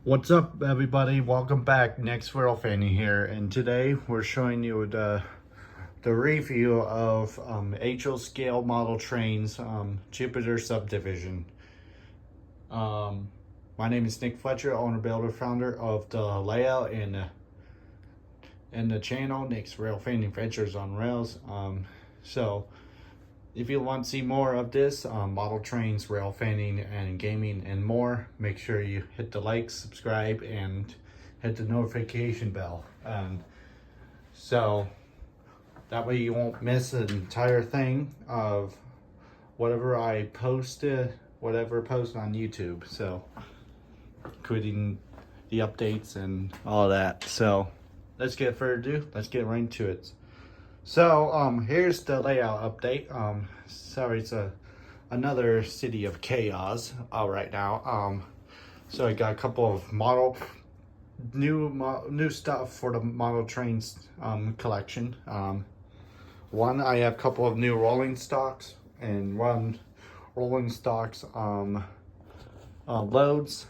What's up, everybody? Welcome back. Next Rail Fanny here, and today we're showing you the review of HO scale model trains, Jupiter subdivision. My name is Nick Fletcher, owner, builder, founder of the layout and the channel Nick's Rail Fanny Adventures on Rails. So if you want to see more of this, model trains, rail fanning, and gaming, and more, make sure you hit the like, subscribe, and hit the notification bell. So that way you won't miss an entire thing of whatever I posted, whatever post on YouTube. So, including the updates and all that. So, let's get further ado. Let's get right into it. So here's the layout update. Sorry, it's another city of chaos right now. So I got a couple of new stuff for the model trains collection. One, I have a couple of new rolling stocks and one rolling stocks loads.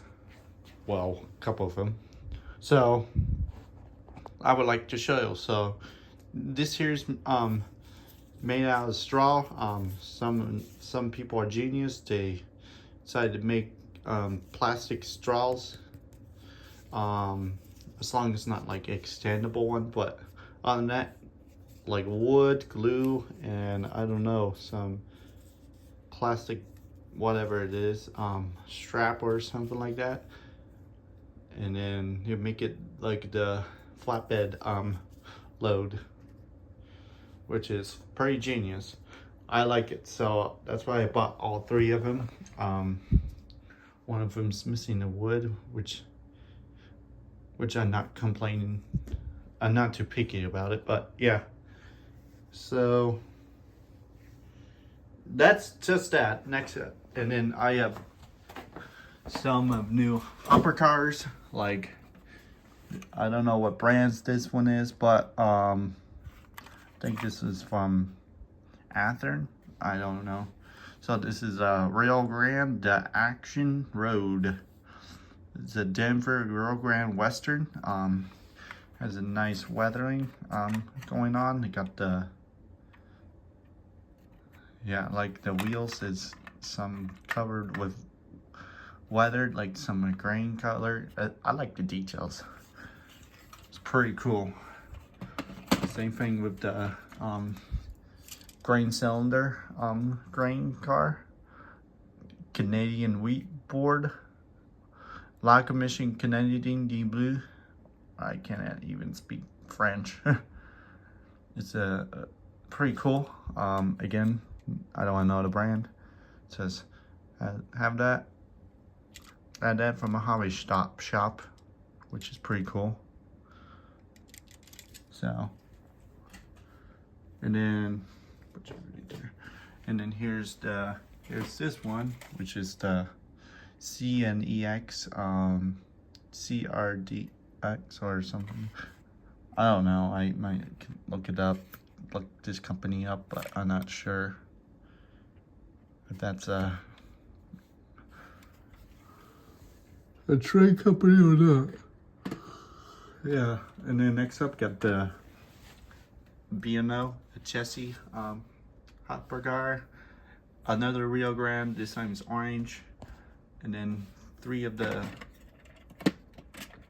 Well, a couple of them. So I would like to show you. So this here's made out of straw. Some people are genius. They decided to make plastic straws. As long as it's not like extendable one, but other than that, like wood, glue, and I don't know, some plastic, whatever it is, strap or something like that. And then you make it like the flatbed load, which is pretty genius. I like it, so that's why I bought all three of them. One of them's missing the wood, which I'm not complaining. I'm not too picky about it, but yeah. So that's just that. Next, and then I have some of new upper cars. Like, I don't know what brands this one is, but I think this is from Athearn. I don't know. So this is Rio Grande, the Action Road. It's a Denver Rio Grande Western. Has a nice weathering going on. They got the, yeah, like the wheels is some covered with weathered, like some grain color. I like the details. It's pretty cool. Same thing with the grain cylinder grain car. Canadian wheat board. La Commission Canadienne de Bleu. I cannot even speak French. It's a pretty cool. Again, I don't know the brand. It says have that. Add that from a hobby shop, which is pretty cool. So, and then here's this one, which is the CNEX CRDX or something. I don't know. I might look it up, look this company up, but I'm not sure if that's a train company or not. Yeah, and then next up, got the B&O, the Chessie hot car. Another Rio Grande, this time is orange. And then three of the,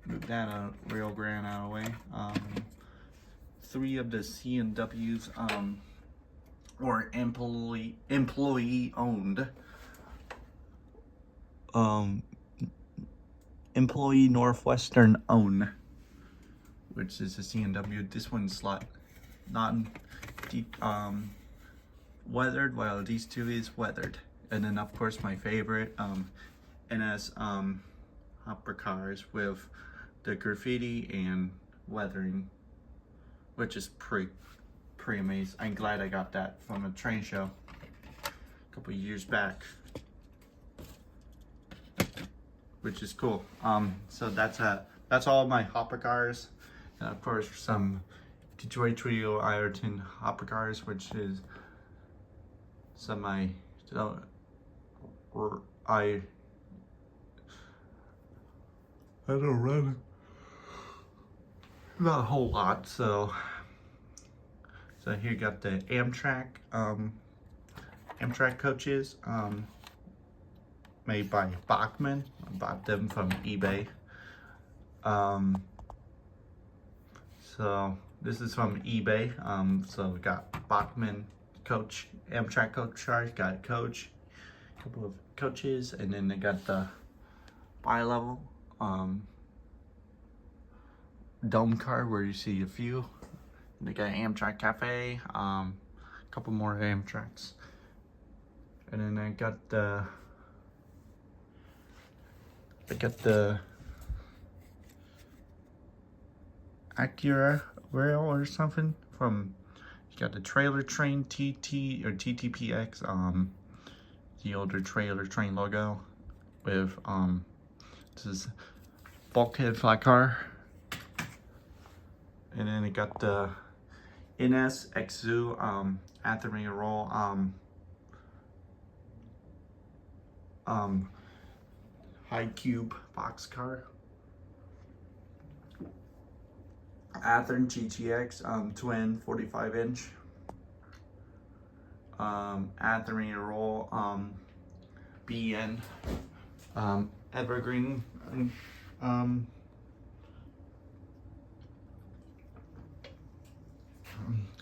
move that Rio Grande out of the way. Three of the C&Ws, or employee owned. Employee Northwestern own, which is a C&W. This one's not deep, weathered, while these two is weathered. And then of course my favorite NS hopper cars with the graffiti and weathering, which is pretty amazing. I'm glad I got that from a train show a couple years back, which is cool. So that's all my hopper cars, and of course some Detroit Trio Ironton hopper cars, which is some I don't run not a whole lot, so here you got the Amtrak coaches, made by Bachmann. I bought them from eBay. So this is from eBay. So we got Bachmann coach, Amtrak coach cars, got coach, a couple of coaches, and then they got the bi-level dome car where you see a few. They got Amtrak Cafe, a couple more Amtraks, and then I got the Acura rail or something from. You got the Trailer Train TT or TTPX, the older Trailer Train logo with this is bulkhead flat car, and then it got the NS Exu Anthony Roll high cube box car. Athearn GTX twin 45-inch. Athearn Roll BN Evergreen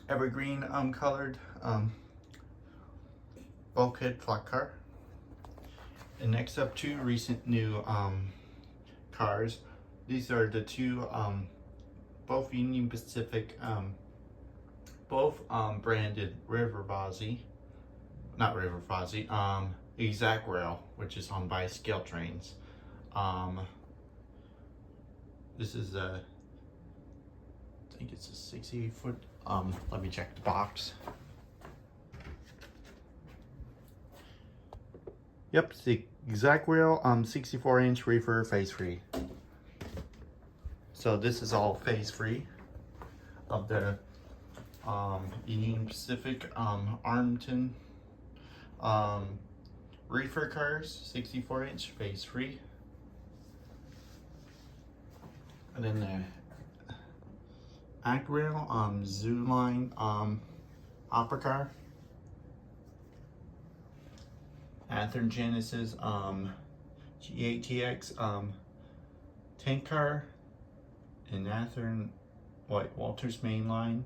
Evergreen colored bulkhead flat car. And next up, two recent new cars. These are the two both Union Pacific, both branded Exact Rail, which is on by Scale Trains. This is I think it's a 60-foot. Let me check the box. Yep, it's the Exact Rail 64-inch reefer phase free. So this is all phase free of the Union Pacific Arlington reefer cars, 64-inch phase free. And then the AcRail Zoo Line Opera car. Athearn Genesis G8TX tank car. And Athearn Walters Mainline.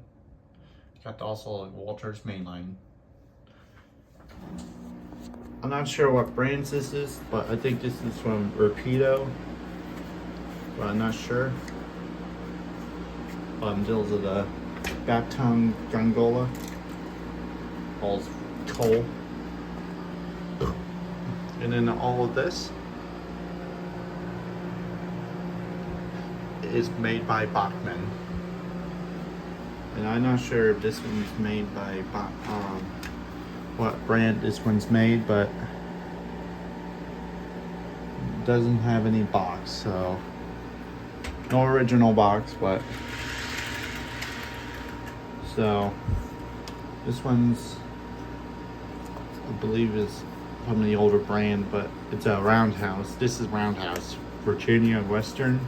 Got also a Walters Mainline. I'm not sure what brands this is, but I think this is from Rapido, but I'm not sure. Those are the Baton Gongola, all coal. And then all of this is made by Bachmann. And I'm not sure if this one's made by what brand this one's made, but it doesn't have any box, so no original box, but so this one's, I believe, is from the older brand, but it's a Roundhouse. This is Roundhouse, Virginia Western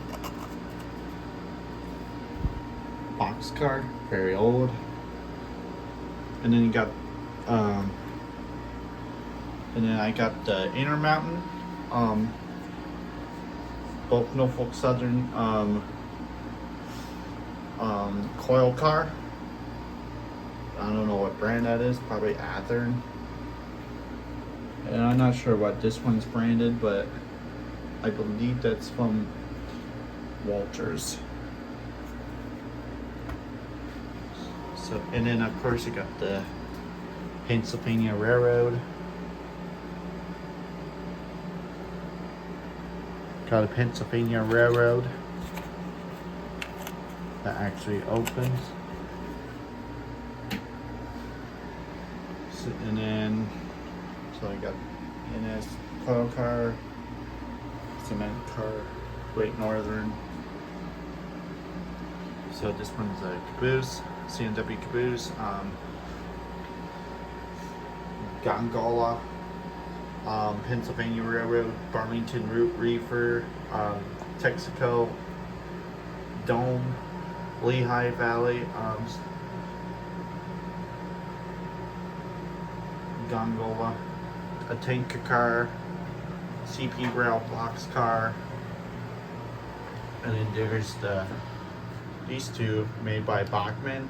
box car, very old. And then you got and then I got the Intermountain, both Norfolk Southern coil car. I don't know what brand that is, probably Athearn. And I'm not sure what this one's branded, but I believe that's from Walters. So, and then of course you got the Pennsylvania Railroad. Got a Pennsylvania Railroad that actually opens. So, and then so I got NS coil car, cement car, Great Northern. So this one's a caboose, CNW caboose, Gongola, Pennsylvania Railroad, Burlington Root Reefer, Texaco, Dome, Lehigh Valley, Gongola, a tanker car, CP Rail boxcar, and then there's these two made by Bachmann.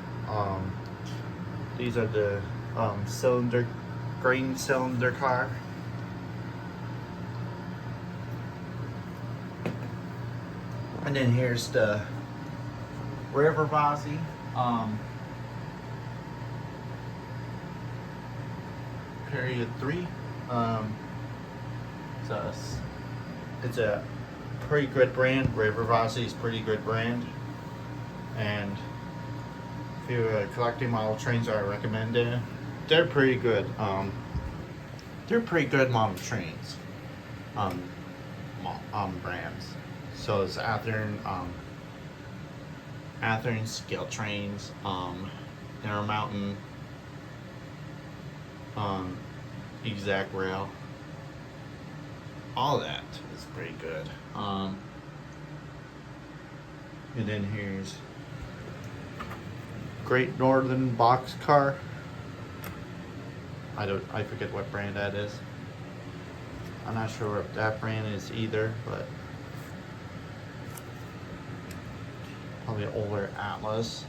These are the grain cylinder car. And then here's the River Vazzi. Period 3. It's a pretty good brand. River Vazzi is pretty good brand. And if you're collecting model trains, I recommend it. They're pretty good. They're pretty good model trains. Brands. So it's Athearn Scale Trains, Intermountain, Exact Rail. All that is pretty good. And then here's Great Northern Boxcar. I forget what brand that is. I'm not sure what that brand is either, but probably an older Atlas.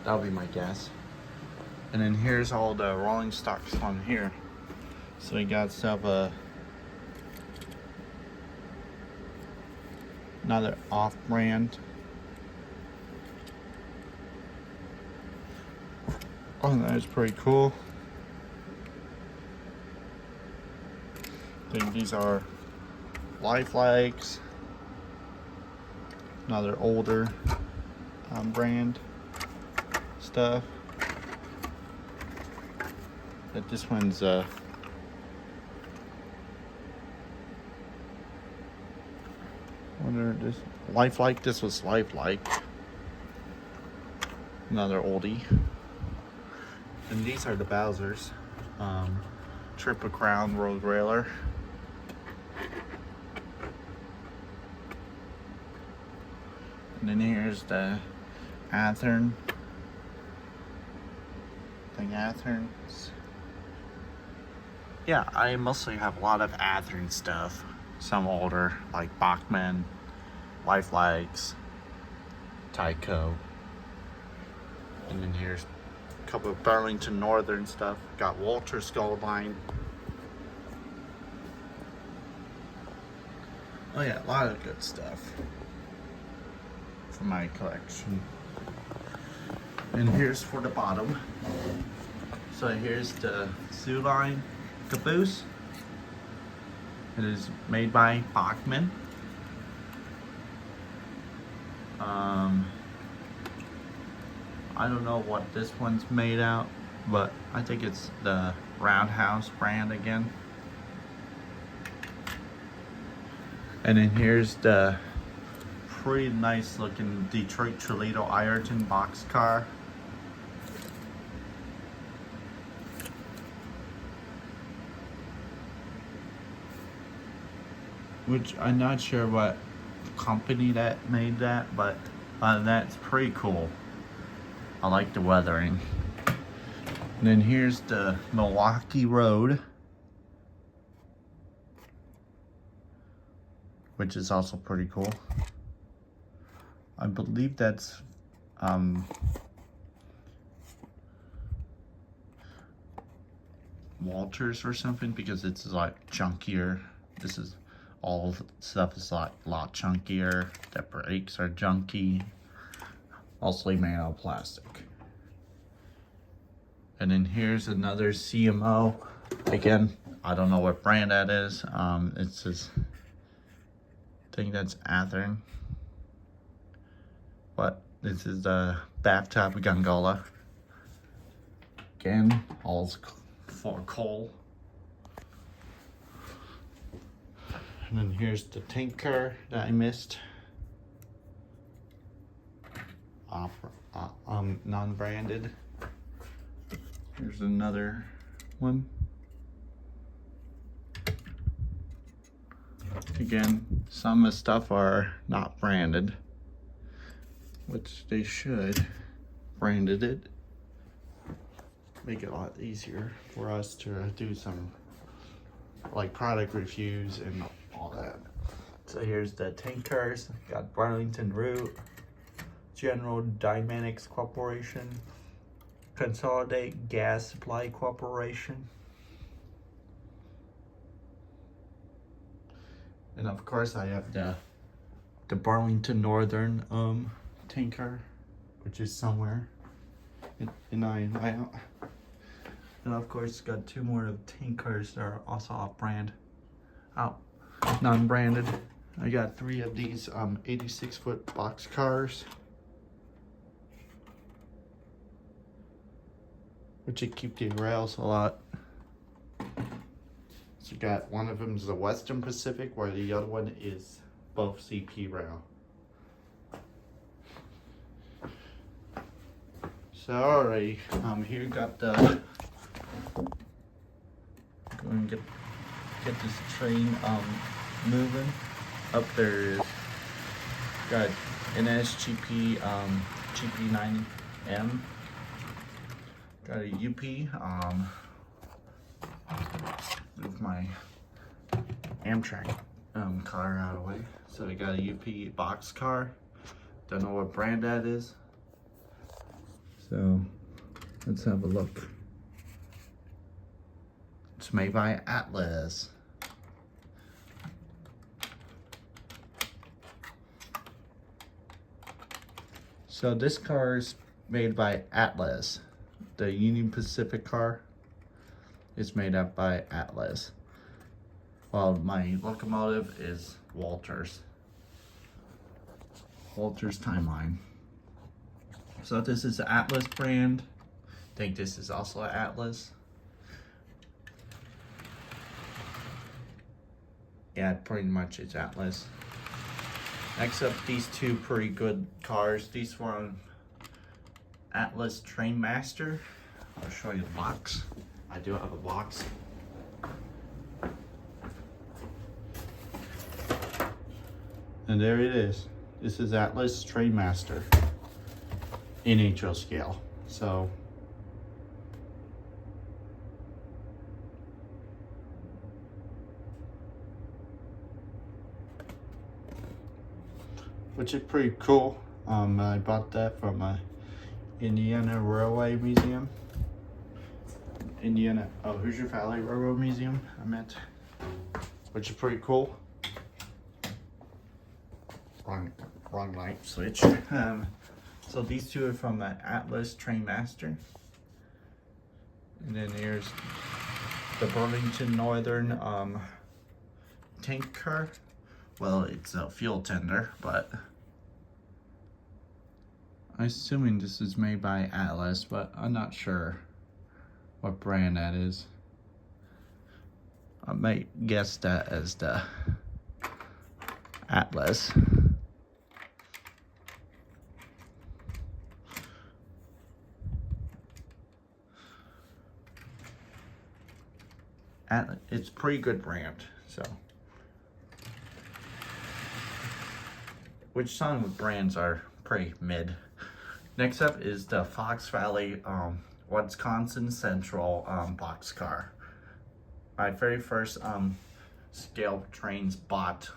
That'll be my guess. And then here's all the rolling stocks on here. So we got stuff, another off-brand. Oh, that's pretty cool. I think these are Lifelikes. Another older brand stuff. But this one's wonder this Lifelike. This was Lifelike. Another oldie. And these are the Bowsers. Triple Crown Road Railer. And then here's the Athearn. Athearns. Yeah, I mostly have a lot of Athearn stuff. Some older, like Bachmann, Lifelikes, Tyco. And then here's a couple of Burlington Northern stuff. Got Walter Skull Line. Oh yeah, a lot of good stuff for my collection. And here's for the bottom. So here's the Sioux Line caboose. It is made by Bachmann. I don't know what this one's made out, but I think it's the Roundhouse brand again. And then here's the pretty nice looking Detroit Toledo Ironton boxcar. Which I'm not sure what company that made that, but that's pretty cool. I like the weathering. And then here's the Milwaukee Road, which is also pretty cool. I believe that's Walters or something, because it's like chunkier. This is all the stuff is like a lot chunkier. The brakes are junky, mostly made out of plastic. And then here's another CMO. Again, I don't know what brand that is. It's just, I think that's Athearn. But this is the bathtub gondola. Again, all for coal. And then here's the tanker that I missed. Non-branded. Here's another one. again, some of the stuff are not branded, which they should. Branded it. Make it a lot easier for us to do some like product reviews and all that. So here's the tank cars. Got Burlington Root, General Dynamics Corporation, Consolidate Gas Supply Corporation, and of course I have the Burlington Northern tanker, which is somewhere in Ohio. And of course got two more of tankers that are also off-brand, non-branded. I got 3 of these 86-foot box cars, which would keep the rails a lot. So you got one of them is the Western Pacific, where the other one is both CP rail. So alright, here got the go and get this train moving. Up there is got NSGP GP90M. Got a UP. Move my Amtrak car out of the way. So I got a UP box car. Don't know what brand that is. So let's have a look. It's made by Atlas. So this car is made by Atlas. The Union Pacific car is made up by Atlas. While my locomotive is Walters. Walters Timeline. So this is the Atlas brand. I think this is also Atlas. Yeah, pretty much it's Atlas. Next up, these two pretty good cars. These one Atlas Trainmaster. I'll show you the box. I do have a box. And there it is. This is Atlas Trainmaster in HO scale. So which is pretty cool. I bought that from Indiana Railway Museum. Hoosier Valley Railroad Museum, I meant. Which is pretty cool. Wrong light switch. So these two are from the Atlas Trainmaster. And then here's the Burlington Northern tank car. Well, it's a fuel tender, but I'm assuming this is made by Atlas, but I'm not sure what brand that is. I might guess that as the Atlas. It's a pretty good brand, so. Which some brands are pretty mid. Next up is the Fox Valley Wisconsin Central boxcar. My very first scale trains bought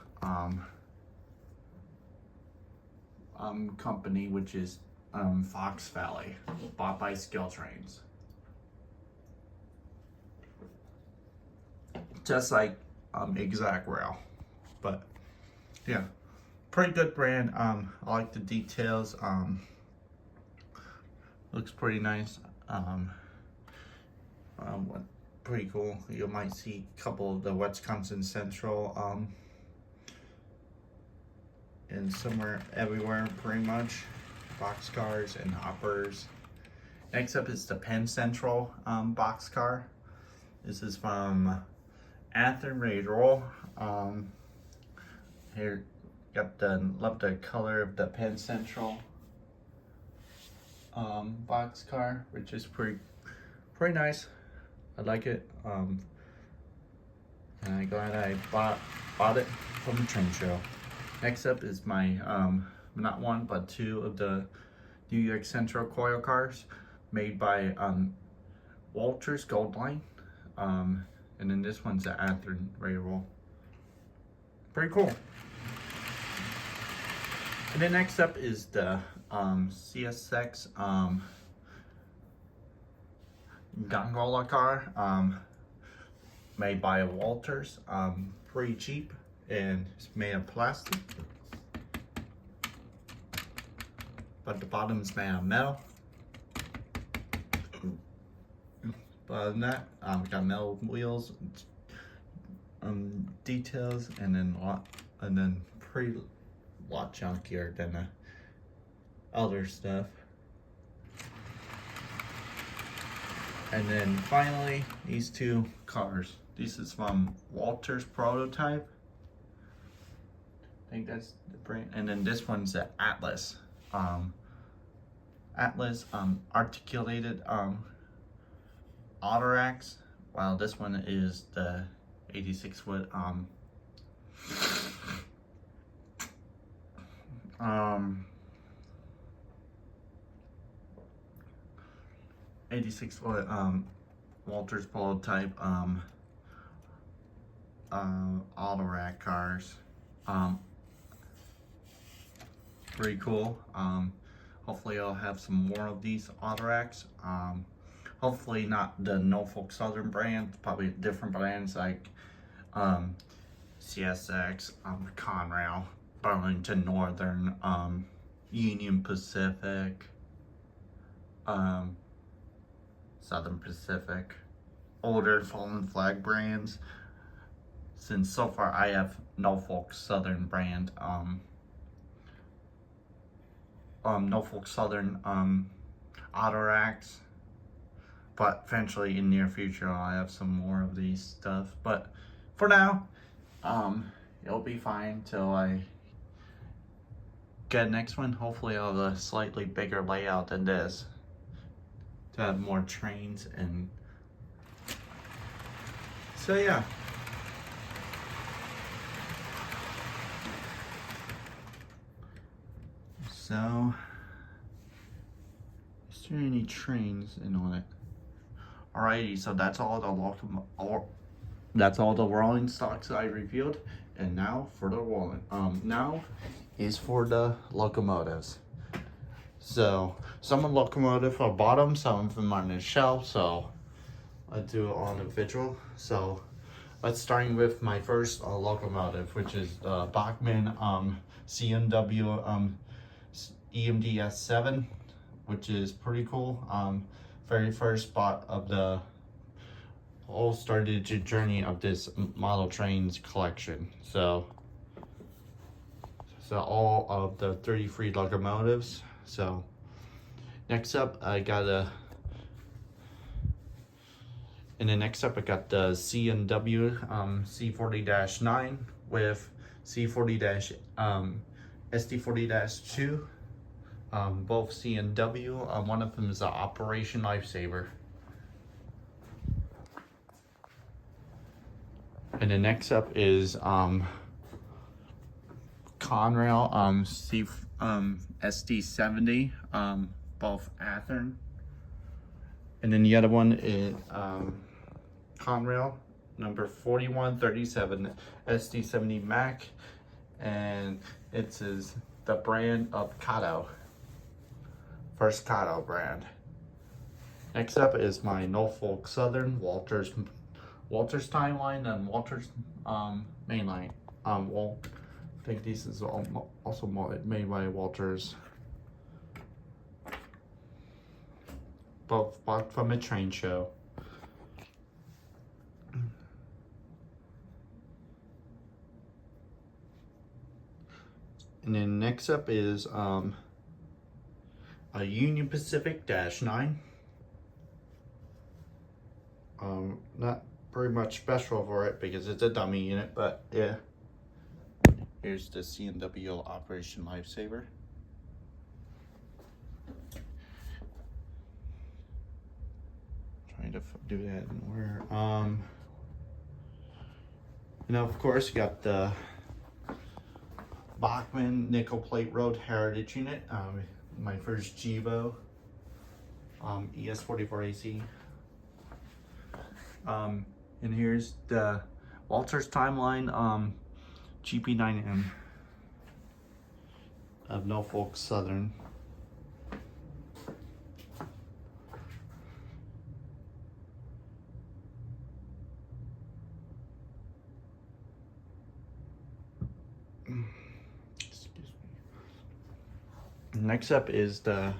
company, which is Fox Valley, bought by Scale Trains. Just like Exact Rail, but yeah, pretty good brand. I like the details. Looks pretty nice. Pretty cool. You might see a couple of the Wisconsin Central and somewhere everywhere pretty much. Boxcars and hoppers. Next up is the Penn Central boxcar. This is from Anthem Radio. Here, love the color of the Penn Central boxcar, which is pretty nice. I like it. and I'm glad I bought it from the train show. Next up is my not one but two of the New York Central coil cars made by Walters Gold Line, and then this one's the Athearn Railroad. Pretty cool. And then next up is the CSX gondola car, made by Walters. Pretty cheap, and it's made of plastic, but the bottom is made of metal. But other than that, we got metal wheels, details, and then pretty lot chunkier than the other stuff. And then finally, these two cars. This is from Walters Prototype. I think that's the brand. And then this one's the Atlas. Atlas articulated Autorax, while this one is the 86-foot 86-foot Walters Prototype Autorack cars. Pretty cool. Hopefully I'll have some more of these Autoracks. Hopefully not the Norfolk Southern brand, probably different brands like CSX, Conrail, Burlington Northern, Union Pacific, Southern Pacific, older Fallen Flag brands. Since so far I have Norfolk Southern brand, Norfolk Southern Autoracks, but eventually in near future I'll have some more of these stuff. But for now, it'll be fine till I get next one. Hopefully I'll have a slightly bigger layout than this to have more trains. And so yeah. So, is there any trains in on it? Alrighty, so that's all the rolling stocks I reviewed, and now for the rolling. Now is for the locomotives. So some of the locomotives are bottom, some of them are on the shelf. So I do it on individual. So let's starting with my first locomotive, which is the Bachmann CMW EMDS7, which is pretty cool. Very first spot of the whole started the journey of this model trains collection. So all of the 33 locomotives. So next up I got the CMW C40-9 with C40- SD40-2. Both CMW. One of them is the Operation Lifesaver. And the next up is Conrail SD70, both Athearn. And then the other one is Conrail number 4137 SD70 Mac, and it is the brand of Kato. First Kato brand. Next up is my Norfolk Southern Walters Timeline and Walters Mainline. Well, I think this is also made by Walters. Both bought from a train show. And then next up is a Union Pacific -9. Not very much special for it because it's a dummy unit, but yeah. Here's the CMW Operation Lifesaver. Trying to do that in order. And of course, you got the Bachmann Nickel Plate Road Heritage Unit. My first Gevo ES44AC. And here's the Walters Timeline GP9M of Norfolk Southern. Excuse me. Next up is the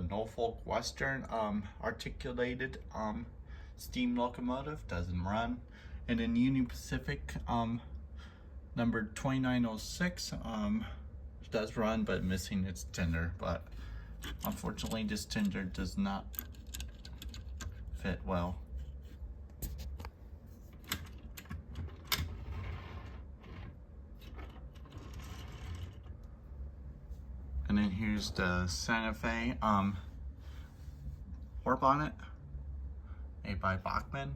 Norfolk Western articulated steam locomotive. Doesn't run. And then Union Pacific number 2906 does run, but missing its tender. But unfortunately, this tender does not fit well. And then here's the Santa Fe war bonnet made by Bachmann.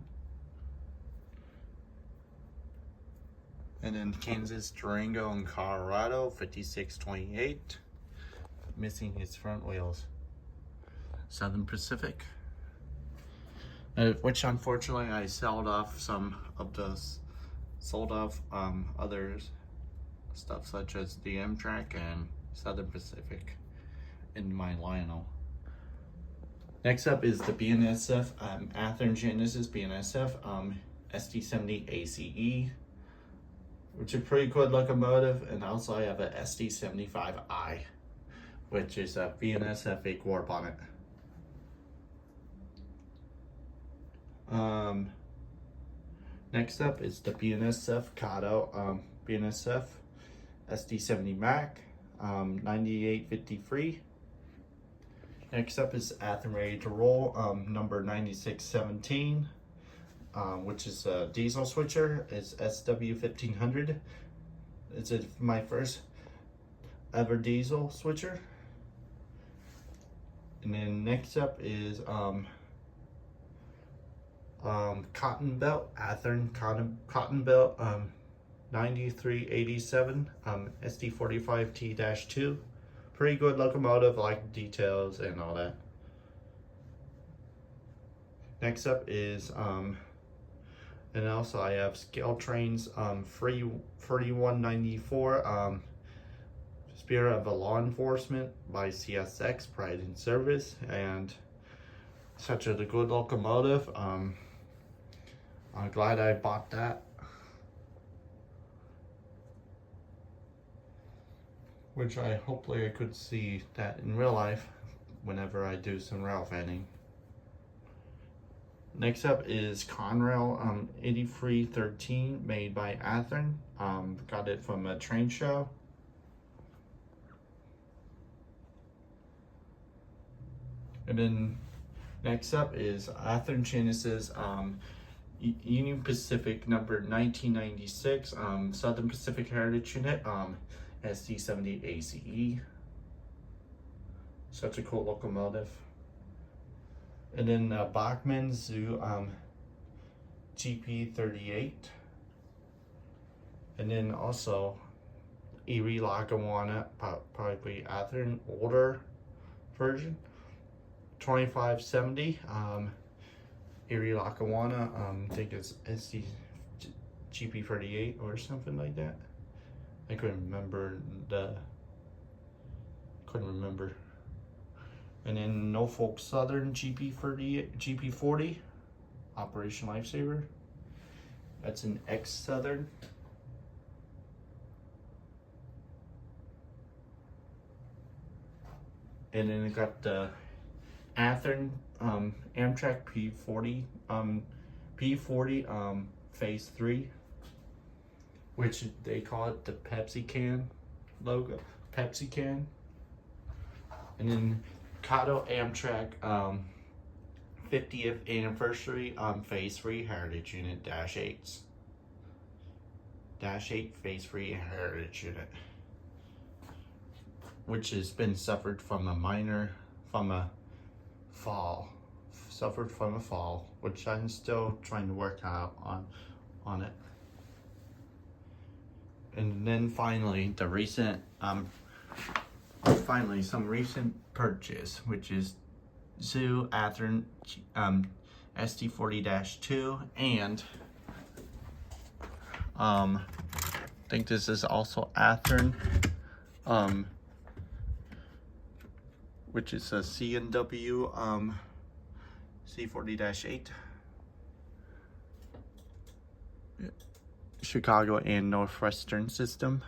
And then Kansas, Durango, and Colorado 5628, missing its front wheels. Southern Pacific, which unfortunately I sold off some of those, others stuff such as the Amtrak and Southern Pacific in my Lionel. Next up is the BNSF Athearn Genesis BNSF SD70 ACE, which is a pretty good locomotive. And also I have a SD75I, which is a BNSF 8 war bonnet. Next up is the BNSF Kato BNSF SD70 Mac 9853. Next up is Athearn Ready to Roll number 9617, which is a diesel switcher. It's SW1500. It's my first ever diesel switcher. And then next up is Cotton Belt, Athearn Cotton Belt 9387 SD45T-2. Pretty good locomotive, like details and all that. Next up is and also I have Scale Trains 3194 Spirit of a Law Enforcement by CSX Pride in Service, and such a good locomotive. I'm glad I bought that. Which hopefully I could see that in real life whenever I do some rail fanning. Next up is Conrail 8313 made by Athearn. Got it from a train show. And then next up is Athearn Genesis Union Pacific number 1996 Southern Pacific Heritage Unit SD70 ACE. Such a cool locomotive. And then Bachmann Zoo GP38. And then also Erie Lackawanna, probably Athearn older version, 2570 Erie Lackawanna. I think it's SD GP38 or something like that. I couldn't remember. And then Norfolk Southern GP40 Operation Lifesaver. That's an X Southern. And then it got the Athearn Amtrak P40 Phase 3, which they call it the Pepsi can logo, Pepsi can. And then Kato Amtrak 50th anniversary Phase 3 Heritage Unit -8s. -8 Phase 3 Heritage Unit, which has been suffered from a fall suffered from a fall, which I'm still trying to work out on it. And then finally, the recent some recent purchase, which is Zoo Athearn ST40-2, and I think this is also Athearn, which is a C&W C40-8. Chicago and Northwestern system,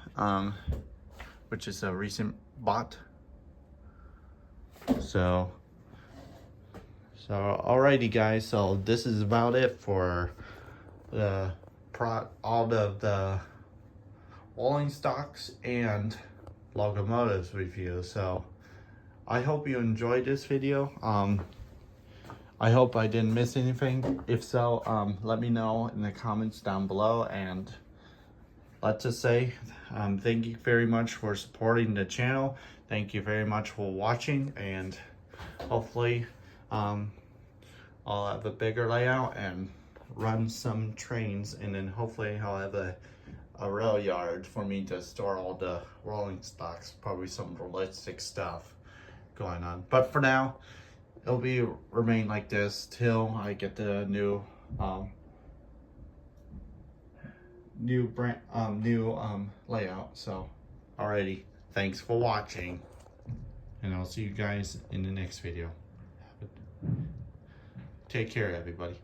which is a recent bought. So alrighty guys, so this is about it for the all of the rolling stocks and locomotives review. So I hope you enjoyed this video. I hope I didn't miss anything. If so, let me know in the comments down below, and let's just say thank you very much for supporting the channel. Thank you very much for watching, and hopefully I'll have a bigger layout and run some trains, and then hopefully I'll have a rail yard for me to store all the rolling stocks, probably some realistic stuff going on. But for now, it'll remain like this till I get the new layout. So alrighty, thanks for watching, and I'll see you guys in the next video. Take care, everybody.